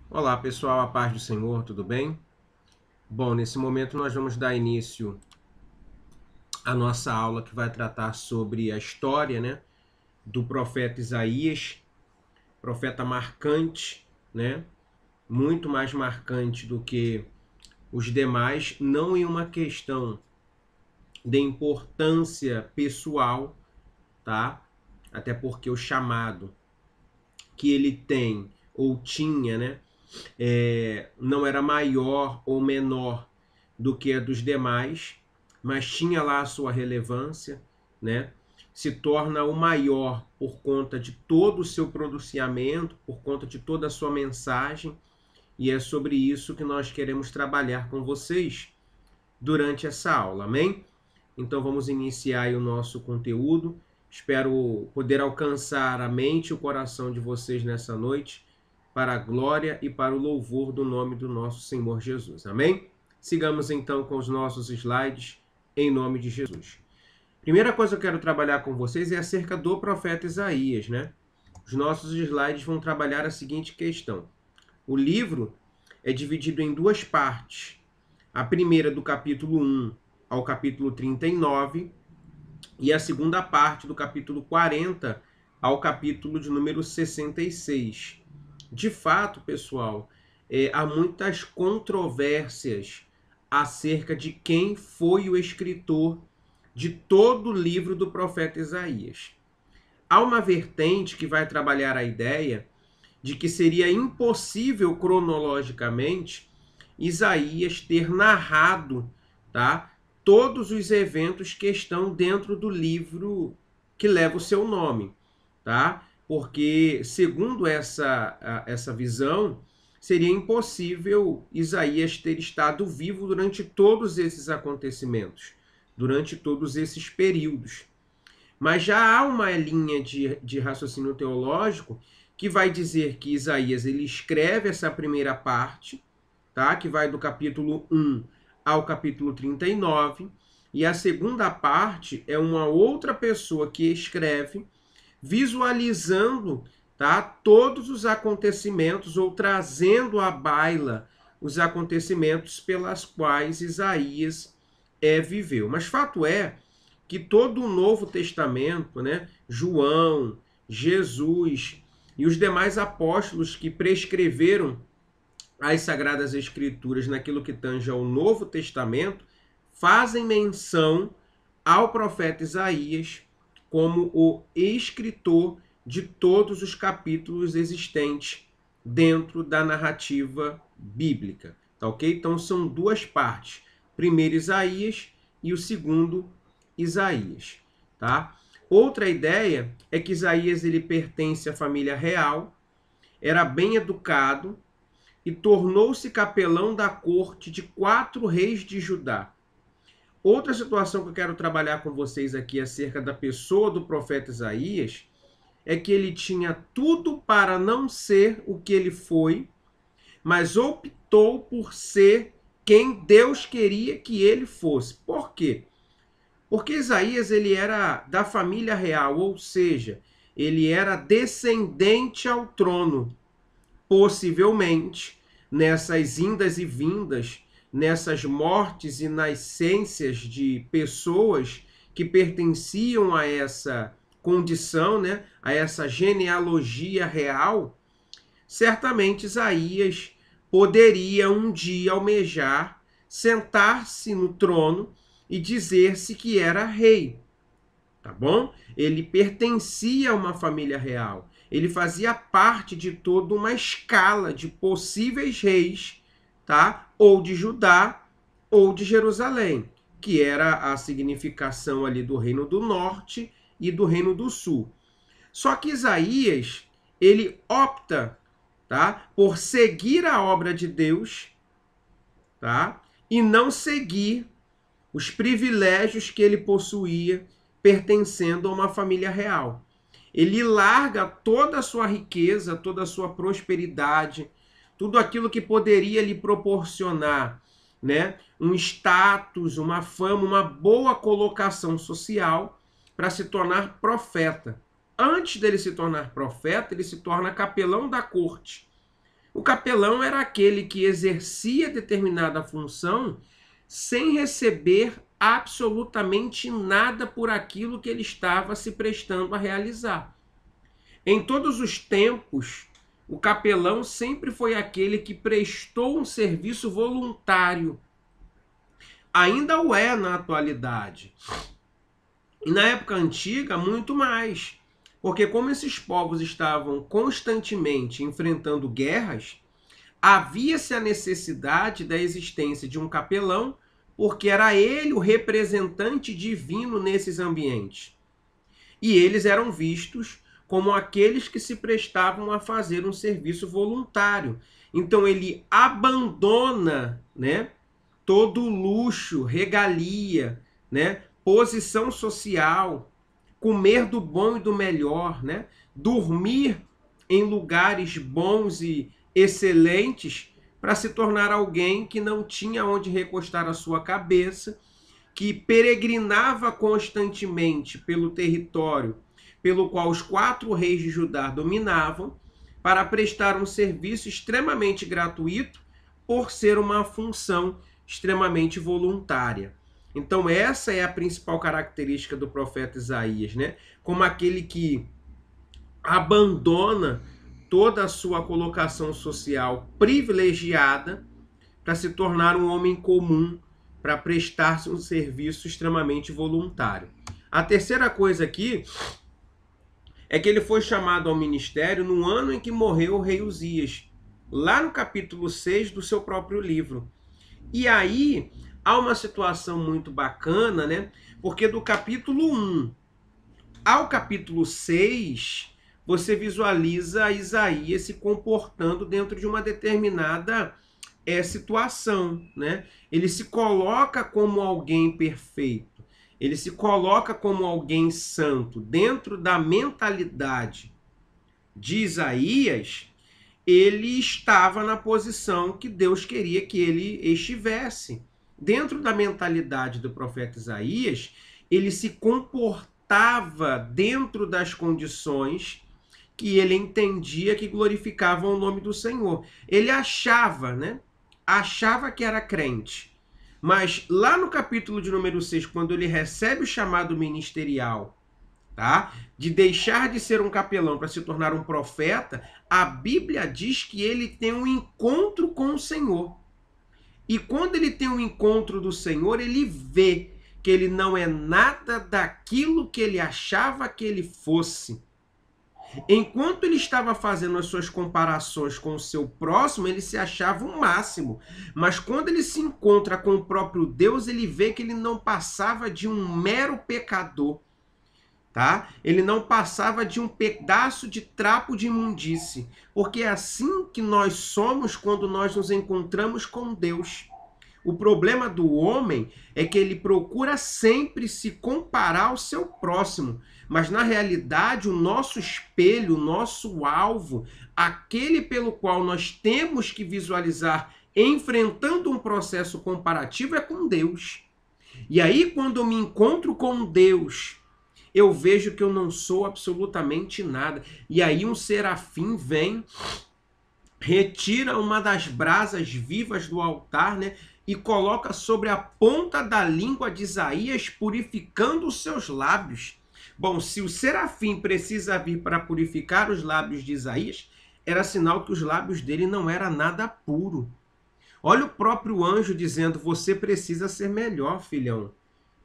Olá pessoal, a paz do Senhor, tudo bem? Bom, nesse momento nós vamos dar início à nossa aula que vai tratar sobre a história, do profeta Isaías, profeta marcante, muito mais marcante do que os demais, não em uma questão de importância pessoal, tá? Até porque o chamado que ele tem ou tinha, não era maior ou menor do que a dos demais, mas tinha lá a sua relevância, né? Se torna o maior por conta de todo o seu pronunciamento, por conta de toda a sua mensagem, e é sobre isso que nós queremos trabalhar com vocês durante essa aula, amém? Então vamos iniciar aí o nosso conteúdo. Espero poder alcançar a mente e o coração de vocês nessa noite, para a glória e para o louvor do nome do nosso Senhor Jesus. Amém? Sigamos então com os nossos slides, em nome de Jesus. Primeira coisa que eu quero trabalhar com vocês é acerca do profeta Isaías, Os nossos slides vão trabalhar a seguinte questão. O livro é dividido em duas partes. A primeira do capítulo 1 ao capítulo 39 e a segunda parte do capítulo 40 ao capítulo de número 66. De fato, pessoal, há muitas controvérsias acerca de quem foi o escritor de todo o livro do profeta Isaías. Há uma vertente que vai trabalhar a ideia de que seria impossível cronologicamente Isaías ter narrado, tá, todos os eventos que estão dentro do livro que leva o seu nome, tá? Porque, segundo essa visão, seria impossível Isaías ter estado vivo durante todos esses acontecimentos, durante todos esses períodos. Mas já há uma linha de raciocínio teológico que vai dizer que Isaías ele escreve essa primeira parte, tá? Que vai do capítulo 1 ao capítulo 39, e a segunda parte é uma outra pessoa que escreve visualizando, tá, todos os acontecimentos ou trazendo à baila os acontecimentos pelas quais Isaías viveu. Mas fato é que todo o Novo Testamento, João, Jesus e os demais apóstolos que prescreveram as Sagradas Escrituras naquilo que tange ao Novo Testamento, fazem menção ao profeta Isaías como o escritor de todos os capítulos existentes dentro da narrativa bíblica. Tá ok? Então são duas partes. Primeiro Isaías e o segundo Isaías. Tá? Outra ideia é que Isaías ele pertence à família real, era bem educado e tornou-se capelão da corte de 4 reis de Judá. Outra situação que eu quero trabalhar com vocês aqui acerca da pessoa do profeta Isaías é que ele tinha tudo para não ser o que ele foi, mas optou por ser quem Deus queria que ele fosse. Por quê? Porque Isaías ele era da família real, ou seja, ele era descendente ao trono. Possivelmente, nessas indas e vindas, nessas mortes e nascências de pessoas que pertenciam a essa condição, a essa genealogia real, certamente Isaías poderia um dia almejar sentar-se no trono e dizer-se que era rei, tá bom? Ele pertencia a uma família real. Ele fazia parte de toda uma escala de possíveis reis, tá? Ou de Judá ou de Jerusalém, que era a significação ali do Reino do Norte e do Reino do Sul. Só que Isaías, ele opta, tá? Por seguir a obra de Deus, tá? E não seguir os privilégios que ele possuía pertencendo a uma família real. Ele larga toda a sua riqueza, toda a sua prosperidade, tudo aquilo que poderia lhe proporcionar, um status, uma fama, uma boa colocação social para se tornar profeta. Antes dele se tornar profeta, ele se torna capelão da corte. O capelão era aquele que exercia determinada função sem receber absolutamente nada por aquilo que ele estava se prestando a realizar. Em todos os tempos, o capelão sempre foi aquele que prestou um serviço voluntário. Ainda o é na atualidade. E na época antiga, muito mais. Porque como esses povos estavam constantemente enfrentando guerras, havia-se a necessidade da existência de um capelão, porque era ele o representante divino nesses ambientes. E eles eram vistos como aqueles que se prestavam a fazer um serviço voluntário. Então ele abandona, né, todo o luxo, regalia, né, posição social, comer do bom e do melhor, né, dormir em lugares bons e excelentes para se tornar alguém que não tinha onde recostar a sua cabeça, que peregrinava constantemente pelo território pelo qual os 4 reis de Judá dominavam, para prestar um serviço extremamente gratuito, por ser uma função extremamente voluntária. Então essa é a principal característica do profeta Isaías, né? Como aquele que abandona toda a sua colocação social privilegiada para se tornar um homem comum, para prestar-se um serviço extremamente voluntário. A terceira coisa aqui é que ele foi chamado ao ministério no ano em que morreu o rei Uzias, lá no capítulo 6 do seu próprio livro. E aí há uma situação muito bacana, né? Porque do capítulo 1 ao capítulo 6, você visualiza Isaías se comportando dentro de uma determinada situação, né? Ele se coloca como alguém perfeito. Ele se coloca como alguém santo. Dentro da mentalidade de Isaías, ele estava na posição que Deus queria que ele estivesse. Dentro da mentalidade do profeta Isaías, ele se comportava dentro das condições que ele entendia que glorificavam o nome do Senhor. Ele achava, né? Achava que era crente. Mas lá no capítulo de número 6, quando ele recebe o chamado ministerial, tá? De deixar de ser um capelão para se tornar um profeta, a Bíblia diz que ele tem um encontro com o Senhor. E quando ele tem um encontro do Senhor, ele vê que ele não é nada daquilo que ele achava que ele fosse. Enquanto ele estava fazendo as suas comparações com o seu próximo, ele se achava o máximo. Mas quando ele se encontra com o próprio Deus, ele vê que ele não passava de um mero pecador. Tá? Ele não passava de um pedaço de trapo de imundície. Porque é assim que nós somos quando nós nos encontramos com Deus. O problema do homem é que ele procura sempre se comparar ao seu próximo. Mas, na realidade, o nosso espelho, o nosso alvo, aquele pelo qual nós temos que visualizar enfrentando um processo comparativo é com Deus. E aí, quando eu me encontro com Deus, eu vejo que eu não sou absolutamente nada. E aí um serafim vem, retira uma das brasas vivas do altar, né? E coloca sobre a ponta da língua de Isaías, purificando os seus lábios. Bom, se o serafim precisa vir para purificar os lábios de Isaías, era sinal que os lábios dele não eram nada puro. Olha o próprio anjo dizendo, você precisa ser melhor, filhão.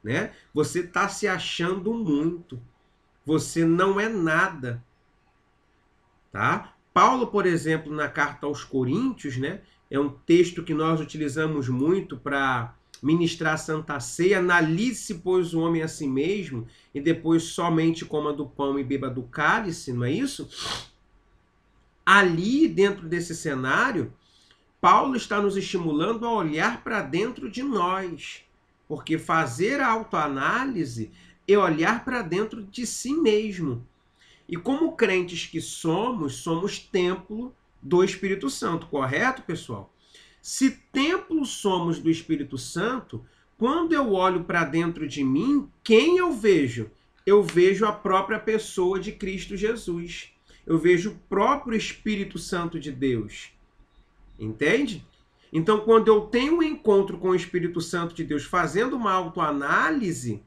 Né? Você está se achando muito. Você não é nada. Tá? Paulo, por exemplo, na carta aos Coríntios, né? É um texto que nós utilizamos muito para ministrar a Santa Ceia. Analise, pois, o homem a si mesmo, e depois somente coma do pão e beba do cálice, não é isso? Ali, dentro desse cenário, Paulo está nos estimulando a olhar para dentro de nós. Porque fazer a autoanálise é olhar para dentro de si mesmo. E como crentes que somos, somos templo do Espírito Santo, correto, pessoal? Se templo somos do Espírito Santo, quando eu olho para dentro de mim, quem eu vejo? Eu vejo a própria pessoa de Cristo Jesus. Eu vejo o próprio Espírito Santo de Deus. Entende? Então, quando eu tenho um encontro com o Espírito Santo de Deus fazendo uma autoanálise,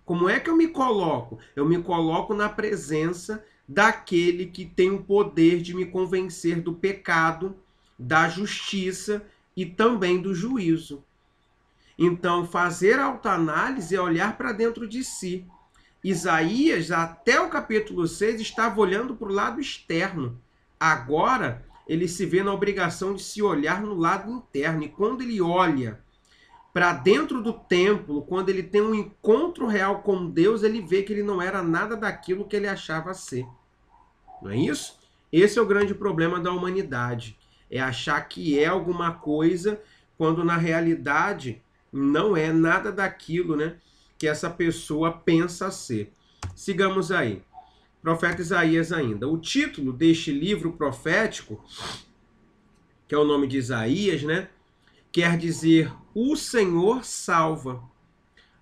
como é que eu me coloco? Eu me coloco na presença daquele que tem o poder de me convencer do pecado, da justiça e também do juízo. Então, fazer autoanálise é olhar para dentro de si. Isaías, até o capítulo 6, estava olhando para o lado externo. Agora, ele se vê na obrigação de se olhar no lado interno. E quando ele olha para dentro do templo, quando ele tem um encontro real com Deus, ele vê que ele não era nada daquilo que ele achava ser. Não é isso? Esse é o grande problema da humanidade. É achar que é alguma coisa, quando na realidade não é nada daquilo, né, que essa pessoa pensa ser. Sigamos aí. Profeta Isaías ainda. O título deste livro profético, que é o nome de Isaías, né, quer dizer o Senhor salva,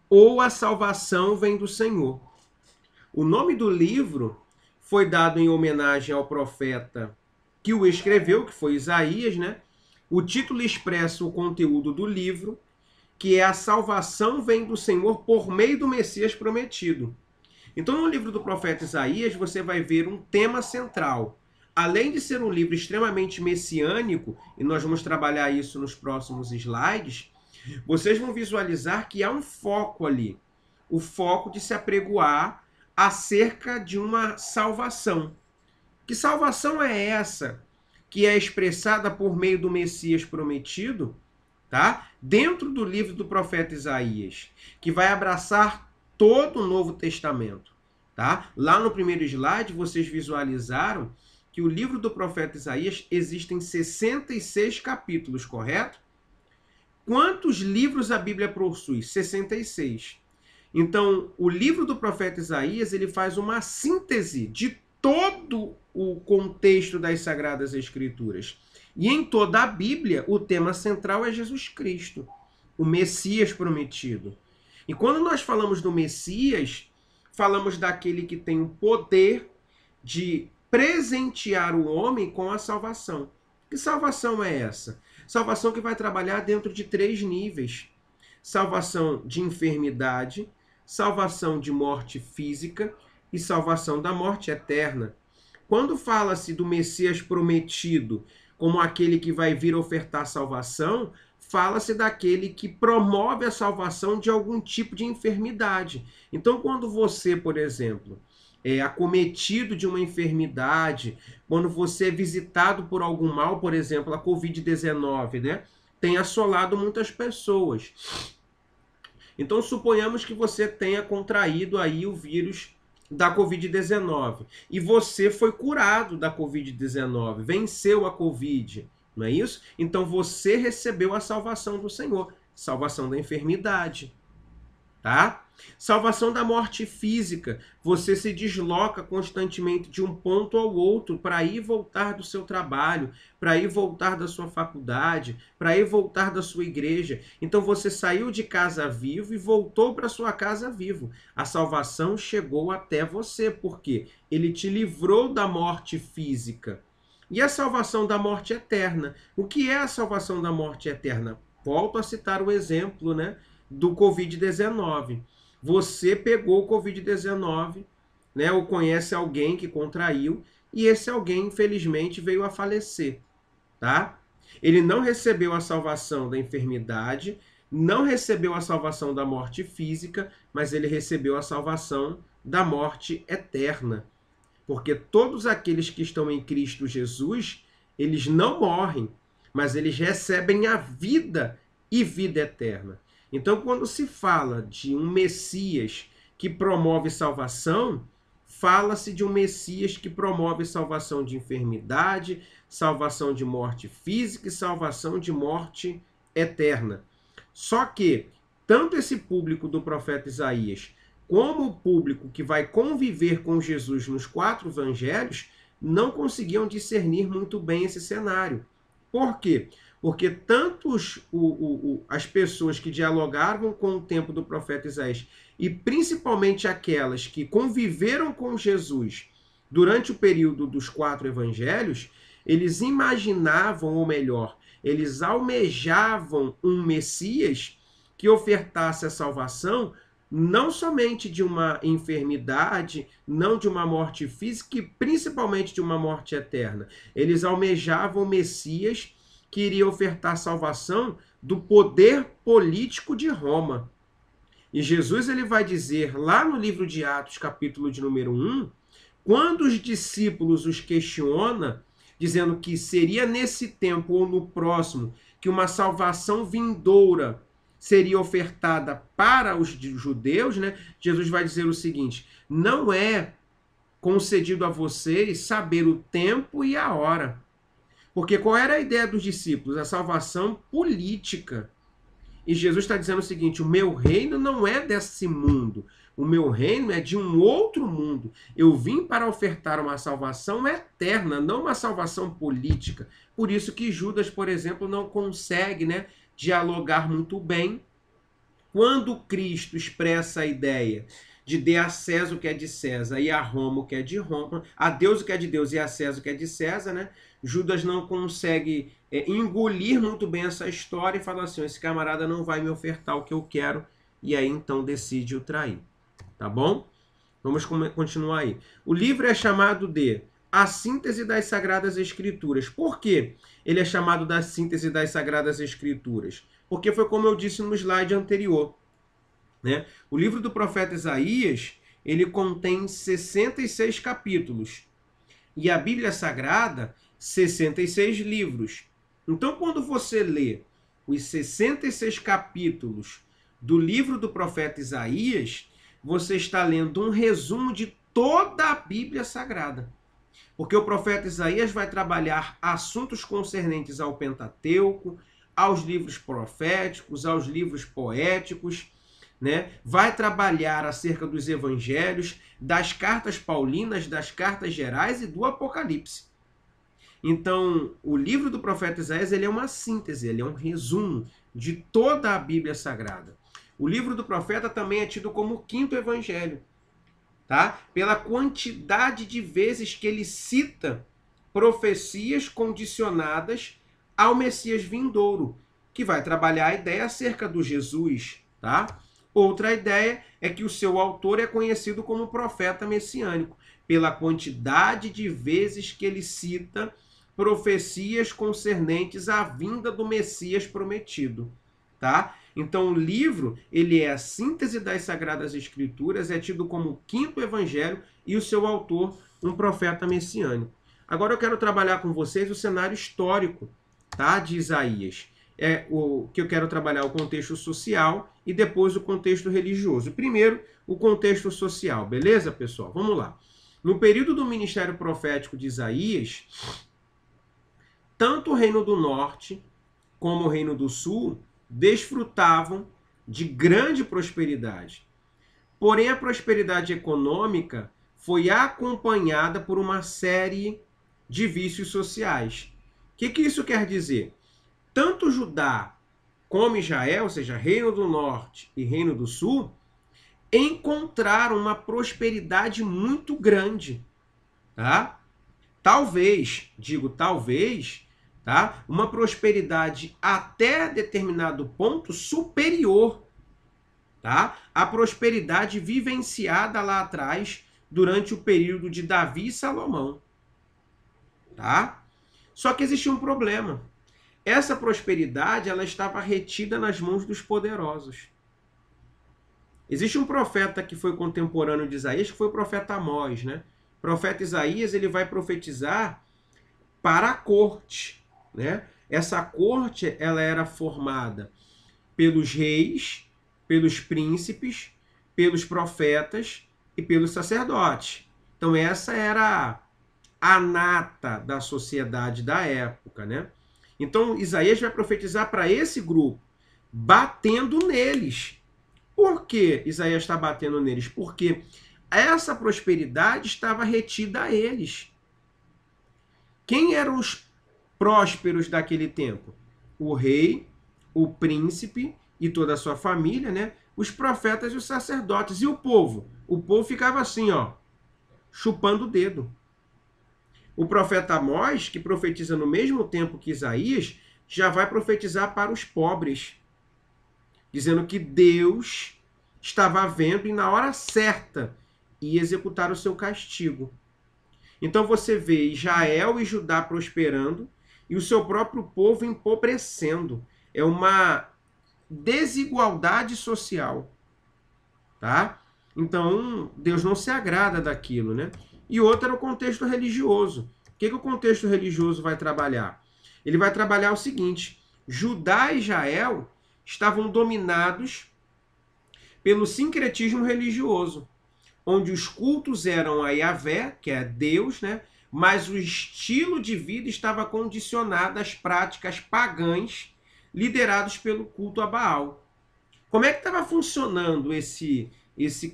ou a salvação vem do Senhor. O nome do livro foi dado em homenagem ao profeta que o escreveu, que foi Isaías, né? O título expressa o conteúdo do livro, que é a salvação vem do Senhor por meio do Messias prometido. Então, no livro do profeta Isaías, você vai ver um tema central. Além de ser um livro extremamente messiânico, e nós vamos trabalhar isso nos próximos slides, vocês vão visualizar que há um foco ali. O foco de se apregoar acerca de uma salvação. Que salvação é essa que é expressada por meio do Messias prometido, tá? Dentro do livro do profeta Isaías, que vai abraçar todo o Novo Testamento, tá? Lá no primeiro slide vocês visualizaram que o livro do profeta Isaías existem 66 capítulos, correto? Quantos livros a Bíblia possui? 66. Então, o livro do profeta Isaías, ele faz uma síntese de todo o contexto das Sagradas Escrituras. E em toda a Bíblia, o tema central é Jesus Cristo, o Messias prometido. E quando nós falamos do Messias, falamos daquele que tem o poder de presentear o homem com a salvação. Que salvação é essa? Salvação que vai trabalhar dentro de 3 níveis. Salvação de enfermidade, salvação de morte física e salvação da morte eterna. Quando fala-se do Messias prometido como aquele que vai vir ofertar salvação, fala-se daquele que promove a salvação de algum tipo de enfermidade. Então, quando você, por exemplo, é acometido de uma enfermidade, quando você é visitado por algum mal, por exemplo, a Covid-19, né, tem assolado muitas pessoas. Então, suponhamos que você tenha contraído aí o vírus da Covid-19 e você foi curado da Covid-19, venceu a Covid, não é isso? Então, você recebeu a salvação do Senhor, salvação da enfermidade, tá? Salvação da morte física. Você se desloca constantemente de um ponto ao outro para ir e voltar do seu trabalho, para ir e voltar da sua faculdade, para ir e voltar da sua igreja. Então você saiu de casa vivo e voltou para sua casa vivo. A salvação chegou até você, porque ele te livrou da morte física. E a salvação da morte eterna. O que é a salvação da morte eterna? Volto a citar o exemplo, né, do Covid-19. Você pegou o Covid-19, né, ou conhece alguém que contraiu, e esse alguém, infelizmente, veio a falecer, tá? Ele não recebeu a salvação da enfermidade, não recebeu a salvação da morte física, mas ele recebeu a salvação da morte eterna. Porque todos aqueles que estão em Cristo Jesus, eles não morrem, mas eles recebem a vida e vida eterna. Então, quando se fala de um Messias que promove salvação, fala-se de um Messias que promove salvação de enfermidade, salvação de morte física e salvação de morte eterna. Só que, tanto esse público do profeta Isaías, como o público que vai conviver com Jesus nos 4 evangelhos, não conseguiam discernir muito bem esse cenário. Por quê? Porque tanto as pessoas que dialogavam com o tempo do profeta Isaías e principalmente aquelas que conviveram com Jesus durante o período dos 4 evangelhos, eles imaginavam, ou melhor, eles almejavam um Messias que ofertasse a salvação não somente de uma enfermidade, não de uma morte física, e principalmente de uma morte eterna. Eles almejavam o Messias que iria ofertar salvação do poder político de Roma. E Jesus ele vai dizer lá no livro de Atos, capítulo de número 1, quando os discípulos os questiona, dizendo que seria nesse tempo ou no próximo que uma salvação vindoura seria ofertada para os judeus, né? Jesus vai dizer o seguinte: não é concedido a vocês saber o tempo e a hora. Porque qual era a ideia dos discípulos? A salvação política. E Jesus está dizendo o seguinte: o meu reino não é desse mundo. O meu reino é de um outro mundo. Eu vim para ofertar uma salvação eterna, não uma salvação política. Por isso que Judas, por exemplo, não consegue, né, dialogar muito bem quando Cristo expressa a ideia de dê a César o que é de César e a Roma o que é de Roma, a Deus o que é de Deus e a César o que é de César, né? Judas não consegue engolir muito bem essa história e fala assim: esse camarada não vai me ofertar o que eu quero, e aí então decide o trair. Tá bom? Vamos continuar aí. O livro é chamado de A Síntese das Sagradas Escrituras. Por quê? Ele é chamado da Síntese das Sagradas Escrituras? Porque foi como eu disse no slide anterior, né? O livro do profeta Isaías, ele contém 66 capítulos. E a Bíblia Sagrada, 66 livros. Então, quando você lê os 66 capítulos do livro do profeta Isaías, você está lendo um resumo de toda a Bíblia Sagrada. Porque o profeta Isaías vai trabalhar assuntos concernentes ao Pentateuco, aos livros proféticos, aos livros poéticos, né? Vai trabalhar acerca dos evangelhos, das cartas paulinas, das cartas gerais e do Apocalipse. Então, o livro do profeta Isaías ele é uma síntese, ele é um resumo de toda a Bíblia Sagrada. O livro do profeta também é tido como o quinto evangelho, tá? Pela quantidade de vezes que ele cita profecias condicionadas ao Messias vindouro, que vai trabalhar a ideia acerca do Jesus, tá? Outra ideia é que o seu autor é conhecido como profeta messiânico, pela quantidade de vezes que ele cita profecias concernentes à vinda do Messias prometido, tá? Então o livro, ele é a síntese das Sagradas Escrituras, é tido como o quinto evangelho e o seu autor, um profeta messiânico. Agora eu quero trabalhar com vocês o cenário histórico, tá, de Isaías. O que eu quero trabalhar o contexto social e depois o contexto religioso. Primeiro, o contexto social, beleza, pessoal? Vamos lá. No período do ministério profético de Isaías, tanto o Reino do Norte como o Reino do Sul desfrutavam de grande prosperidade. Porém, a prosperidade econômica foi acompanhada por uma série de vícios sociais. O que isso quer dizer? Tanto Judá como Israel, ou seja, Reino do Norte e Reino do Sul, encontraram uma prosperidade muito grande, tá? Talvez, digo talvez, tá? Uma prosperidade até determinado ponto superior, tá? À prosperidade vivenciada lá atrás durante o período de Davi e Salomão, tá? Só que existia um problema. Essa prosperidade ela estava retida nas mãos dos poderosos. Existe um profeta que foi contemporâneo de Isaías, que foi o profeta Amós, né? O profeta Isaías ele vai profetizar para a corte, né? Essa corte ela era formada pelos reis, pelos príncipes, pelos profetas e pelos sacerdotes. Então essa era a nata da sociedade da época, né? Então Isaías vai profetizar para esse grupo, batendo neles. Por que Isaías está batendo neles? Porque essa prosperidade estava retida a eles. Quem eram os prósperos daquele tempo? O rei, o príncipe e toda a sua família, né? Os profetas e os sacerdotes. E o povo? O povo ficava assim, ó, chupando o dedo. O profeta Amós, que profetiza no mesmo tempo que Isaías, já vai profetizar para os pobres, dizendo que Deus estava vendo e na hora certa ia executar o seu castigo. Então você vê Israel e Judá prosperando e o seu próprio povo empobrecendo. É uma desigualdade social, tá? Então, Deus não se agrada daquilo, né? E outro é o contexto religioso. O que o contexto religioso vai trabalhar? Ele vai trabalhar o seguinte: Judá e Israel estavam dominados pelo sincretismo religioso, onde os cultos eram a Yahvé, que é Deus, né? Mas o estilo de vida estava condicionado às práticas pagãs liderados pelo culto a Baal. Como é que estava funcionando esse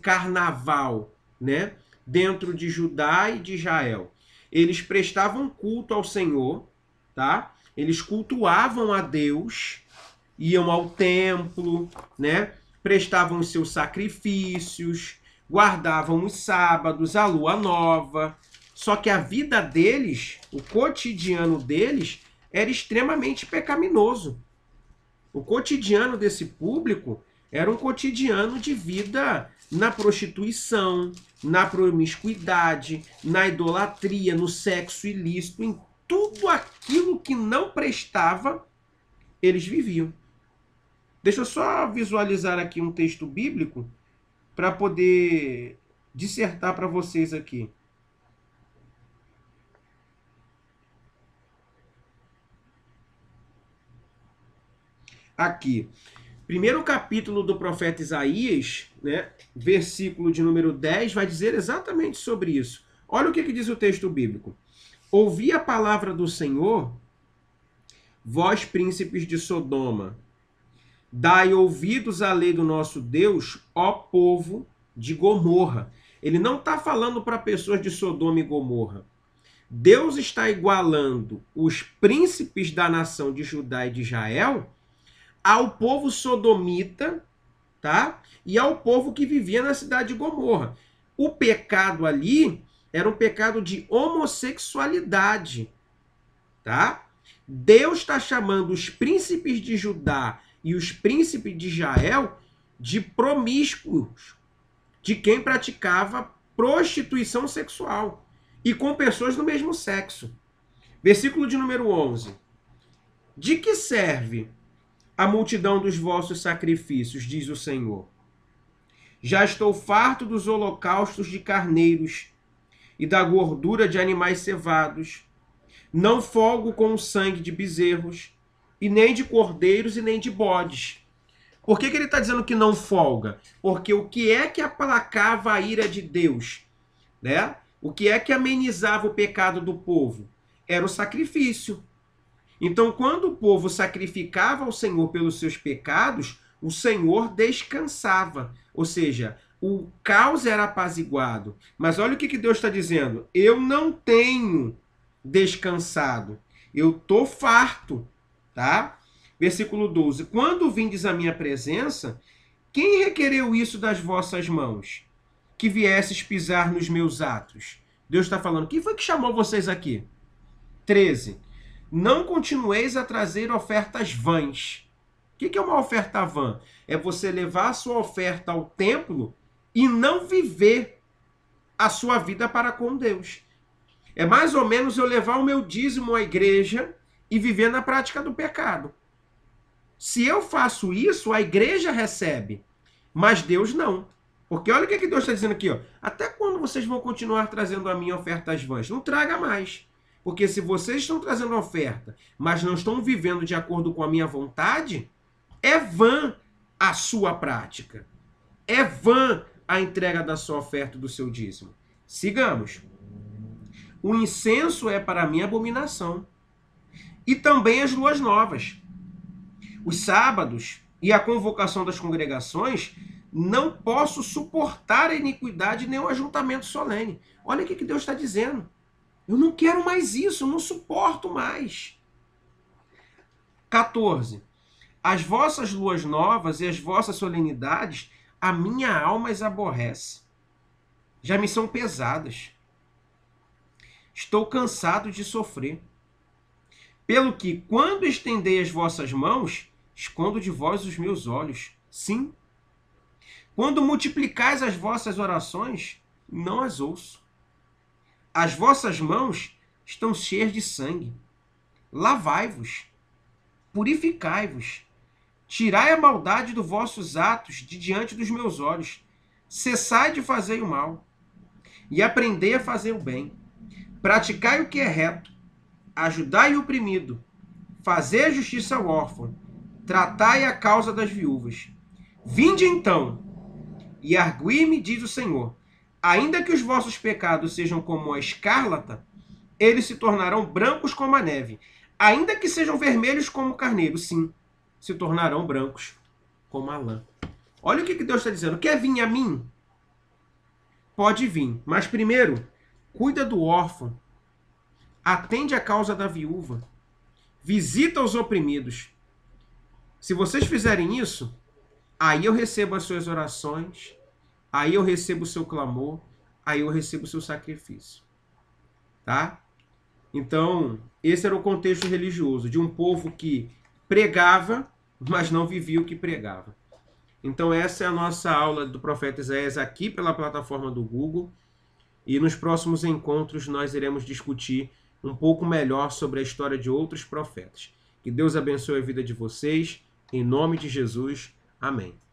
carnaval, né, dentro de Judá e de Israel? Eles prestavam culto ao Senhor, tá? Eles cultuavam a Deus, iam ao templo, né? Prestavam os seus sacrifícios, guardavam os sábados, a lua nova. Só que a vida deles, o cotidiano deles, era extremamente pecaminoso. O cotidiano desse público era um cotidiano de vida na prostituição, na promiscuidade, na idolatria, no sexo ilícito, em tudo aquilo que não prestava, eles viviam. Deixa eu só visualizar aqui um texto bíblico para poder dissertar para vocês aqui. Aqui, primeiro capítulo do profeta Isaías, né, versículo de número 10, vai dizer exatamente sobre isso. Olha o que diz o texto bíblico. Ouvi a palavra do Senhor, vós príncipes de Sodoma, dai ouvidos à lei do nosso Deus, ó povo de Gomorra. Ele não está falando para pessoas de Sodoma e Gomorra. Deus está igualando os príncipes da nação de Judá e de Israel ao povo sodomita, tá? E ao povo que vivia na cidade de Gomorra. O pecado ali era um pecado de homossexualidade, tá? Deus está chamando os príncipes de Judá e os príncipes de Israel de promíscuos, de quem praticava prostituição sexual e com pessoas do mesmo sexo. Versículo de número 11. De que serve a multidão dos vossos sacrifícios, diz o Senhor? Já estou farto dos holocaustos de carneiros e da gordura de animais cevados. Não folgo com o sangue de bezerros, e nem de cordeiros e nem de bodes. Por que ele está dizendo que não folga? Porque o que é que aplacava a ira de Deus, né? O que é que amenizava o pecado do povo? Era o sacrifício. Então, quando o povo sacrificava ao Senhor pelos seus pecados, o Senhor descansava. Ou seja, o caos era apaziguado. Mas olha o que Deus está dizendo. Eu não tenho descansado. Eu estou farto. Tá? Versículo 12. Quando vindes à minha presença, quem requereu isso das vossas mãos? Que viesses pisar nos meus atos. Deus está falando. Quem foi que chamou vocês aqui? 13. Não continueis a trazer ofertas vãs. O que é uma oferta vã? É você levar a sua oferta ao templo e não viver a sua vida para com Deus. É mais ou menos eu levar o meu dízimo à igreja e viver na prática do pecado. Se eu faço isso, a igreja recebe, mas Deus não. Porque olha o que Deus está dizendo aqui. Ó. Até quando vocês vão continuar trazendo a mim ofertas vãs? Não traga mais. Porque se vocês estão trazendo oferta, mas não estão vivendo de acordo com a minha vontade, é vã a sua prática. É vã a entrega da sua oferta e do seu dízimo. Sigamos. O incenso é para mim abominação. E também as luas novas. Os sábados e a convocação das congregações, não posso suportar a iniquidade nem o ajuntamento solene. Olha o que Deus está dizendo. Eu não quero mais isso, eu não suporto mais. 14. As vossas luas novas e as vossas solenidades, a minha alma as aborrece. Já me são pesadas. estou cansado de sofrer. Pelo que, quando estendei as vossas mãos, escondo de vós os meus olhos. Sim. Quando multiplicais as vossas orações, não as ouço. As vossas mãos estão cheias de sangue. Lavai-vos, purificai-vos, tirai a maldade dos vossos atos de diante dos meus olhos. Cessai de fazer o mal e aprendei a fazer o bem. Praticai o que é reto, ajudai o oprimido, fazei a justiça ao órfão, tratai a causa das viúvas. Vinde então, e argui-me, diz o Senhor, ainda que os vossos pecados sejam como a escarlata, eles se tornarão brancos como a neve. Ainda que sejam vermelhos como o carneiro, sim, se tornarão brancos como a lã. Olha o que Deus está dizendo. Quer vir a mim? Pode vir. Mas primeiro, cuida do órfão. Atende a causa da viúva. Visita os oprimidos. Se vocês fizerem isso, aí eu recebo as suas orações, aí eu recebo o seu clamor, aí eu recebo o seu sacrifício. Tá? Então, esse era o contexto religioso de um povo que pregava, mas não vivia o que pregava. Então, essa é a nossa aula do profeta Isaías aqui pela plataforma do Google. E nos próximos encontros nós iremos discutir um pouco melhor sobre a história de outros profetas. Que Deus abençoe a vida de vocês. Em nome de Jesus. Amém.